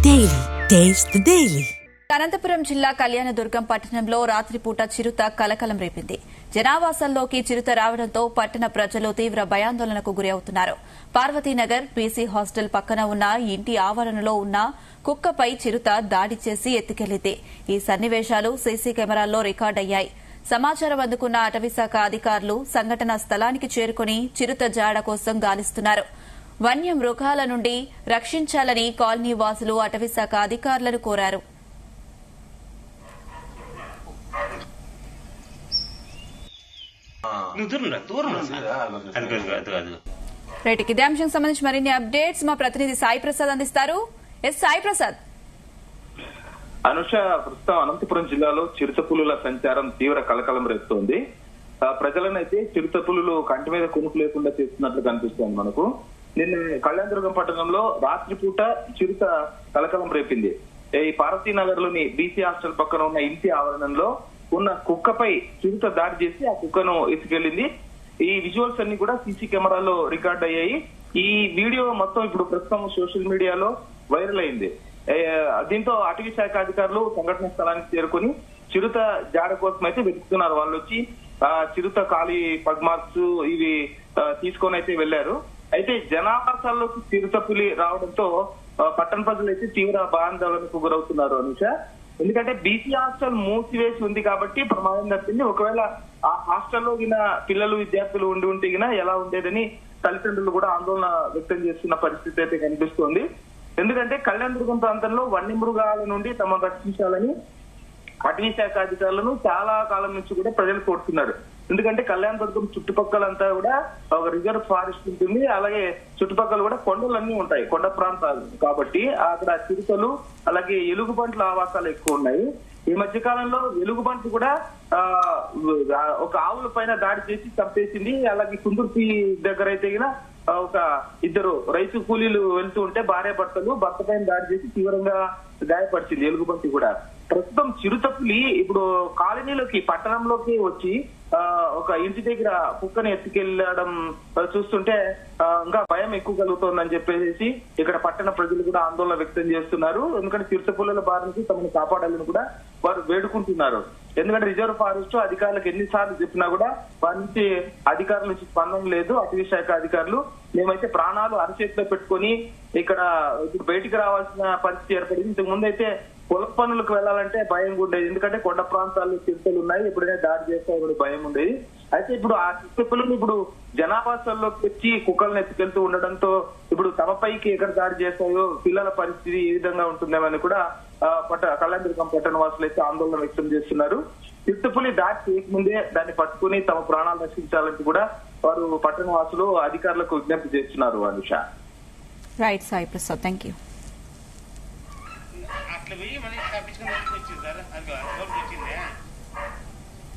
Daily. Taste the Daily. Anantapuram జిల్లా కళ్యాణదుర్గం పట్టణంలో రాత్రిపూట చిరుత కలకలం రేపింది. జనావాసాల్లోకి చిరుత రావడంతో పట్టణ ప్రజలు తీవ్ర భయాందోళనకు గురవుతున్నారు. పార్వతీనగర్ పీసీ హాస్టల్ పక్కన ఉన్న ఇంటి ఆవరణలో ఉన్న కుక్కపై చిరుత దాడి చేసి ఎత్తుకెళ్లింది. ఈ సన్నివేశాలు సీసీ కెమెరాల్లో రికార్డయ్యాయి. సమాచారం అందుకున్న అటవీశాఖ అధికారులు సంఘటనా స్థలానికి చేరుకుని చిరుత జాడ కోసం గాలిస్తున్నారు. వన్యమృగాల నుండి రక్షించాలని కాలనీ వాసులు అటవీశాఖ అధికారులను కోరారు. రైట్, ఇదే అంశం సంబంధించి మరిన్ని అప్డేట్స్ మా ప్రతినిధి సాయి ప్రసాద్ అందిస్తారు. సాయి ప్రసాద్. అనుష, ప్రస్తుతం అనంతపురం జిల్లాలో చిరుతపులుల సంచారం తీవ్ర కలకలం రేపుతోంది. ప్రజలనైతే చిరుతపులులు కంటి మీద కొనుక్కు లేకుండా చేస్తున్నట్లు కనిపిస్తోంది మనకు. నిన్న కళ్యాణదుర్గం పట్టణంలో రాత్రిపూట చిరుత కలకలం రేపింది. ఈ పార్వతీనగర్ లోని బీసీ హాస్టల్ పక్కన ఉన్న ఇంటి ఆవరణంలో ఉన్న కుక్కపై చిరుత దాడి చేసి ఆ కుక్కను ఎత్తుకెళ్లింది. ఈ విజువల్స్ అన్ని కూడా సీసీ కెమెరాలో రికార్డ్ అయ్యాయి. ఈ వీడియో మొత్తం ఇప్పుడు ప్రస్తుతం సోషల్ మీడియాలో వైరల్ అయింది. దీంతో అటవీ శాఖ అధికారులు సంఘటన స్థలానికి చేరుకుని చిరుత జాడ కోసం అయితే వెతుకుతున్నారు. వాళ్ళు వచ్చి చిరుత కాలి పగ్ మార్క్స్ ఇవి తీసుకొని అయితే వెళ్లారు. అయితే జనావాసాల్లోకి చిరుత పులి రావడంతో పట్టణ ప్రజలు అయితే తీవ్ర భయాందోళనకు గురవుతున్నారు అనుష. ఎందుకంటే బీసీ హాస్టల్ మూసివేసి ఉంది కాబట్టి ప్రమాదం తప్పింది. ఒకవేళ ఆ హాస్టల్లో గిన పిల్లలు విద్యార్థులు ఉండి గిన ఎలా ఉండేదని తల్లిదండ్రులు కూడా ఆందోళన వ్యక్తం చేస్తున్న పరిస్థితి అయితే కనిపిస్తోంది. ఎందుకంటే కళ్యాణదుర్గం ప్రాంతంలో వన్యమృగాల నుండి తమను రక్షించాలని అటవీ శాఖ అధికారులను చాలా కాలం నుంచి కూడా ప్రజలు కోరుతున్నారు. ఎందుకంటే కళ్యాణదుర్గం చుట్టుపక్కలంతా కూడా ఒక రిజర్వ్ ఫారెస్ట్ ఉంటుంది. అలాగే చుట్టుపక్కల కూడా కొండలన్నీ ఉంటాయి, కొండ ప్రాంతాలు కాబట్టి అక్కడ చిరుతలు అలాగే ఎలుగుబంట్ల ఆవాసాలు ఎక్కువ ఉన్నాయి. ఈ మధ్య కాలంలో ఎలుగుబంట్లు కూడా ఒక ఆవుల పైన దాడి చేసి చంపేసింది. అలాగే కుందుర్పి దగ్గర అయితే ఒక ఇద్దరు రైతు కూలీలు వెళ్తూ ఉంటే భార్య భర్త పైన దాడి చేసి తీవ్రంగా గాయపరిచింది ఎలుగుబంటి కూడా. ప్రస్తుతం చిరుతపులి ఇప్పుడు కాలనీలోకి పట్టణంలోకి వచ్చి ఒక ఇంటి దగ్గర కుక్కని ఎత్తుకెళ్లడం చూస్తుంటే ఇంకా భయం ఎక్కువ కలుగుతోందని చెప్పేసి ఇక్కడ పట్టణ ప్రజలు కూడా ఆందోళన వ్యక్తం చేస్తున్నారు. ఎందుకంటే చిరుతపులుల బారి నుంచి తమను కాపాడాలని కూడా వారు వేడుకుంటున్నారు. ఎందుకంటే రిజర్వ్ ఫారెస్ట్ అధికారులకు ఎన్నిసార్లు చెప్పినా కూడా వారి నుంచి అధికారుల నుంచి స్పందన లేదు. అటవీ శాఖ అధికారులు మేమైతే ప్రాణాలు అరచేతిలో పెట్టుకొని ఇక్కడ ఇప్పుడు బయటికి రావాల్సిన పరిస్థితి ఏర్పడింది. ఇంతకు ముందు అయితే పొల పనులకు వెళ్లాలంటే భయం ఉండేది. ఎందుకంటే కొండ ప్రాంతాల్లో చిరుతలు ఉన్నాయి, ఎప్పుడైనా దాడి చేస్తాయని భయం ఉండేది. అయితే ఇప్పుడు ఆ చిరుతపులను ఇప్పుడు జనావాసాల్లోకి వచ్చి కుక్కలను ఎత్తుకెళ్తూ ఉండడంతో ఇప్పుడు తమపైకి ఎక్కడ దాడి చేస్తాయో పిల్లల పరిస్థితి ఏ విధంగా ఉంటుందేమని కూడా కళ్యాణదుర్గం పట్టణ వాసులు అయితే ఆందోళన వ్యక్తం చేస్తున్నారు. చిరుతపులి దాడి చేయకముందే దాన్ని పట్టుకుని తమ ప్రాణాలు రక్షించాలని కూడా వారు పట్టణ వాసులు అధికారులకు విజ్ఞప్తి చేస్తున్నారు. Anusha. Right Sai Prasad, thank you. అట్లా పోయి మనకి తప్పించుకుని వచ్చింది సార్, అది వచ్చిందే.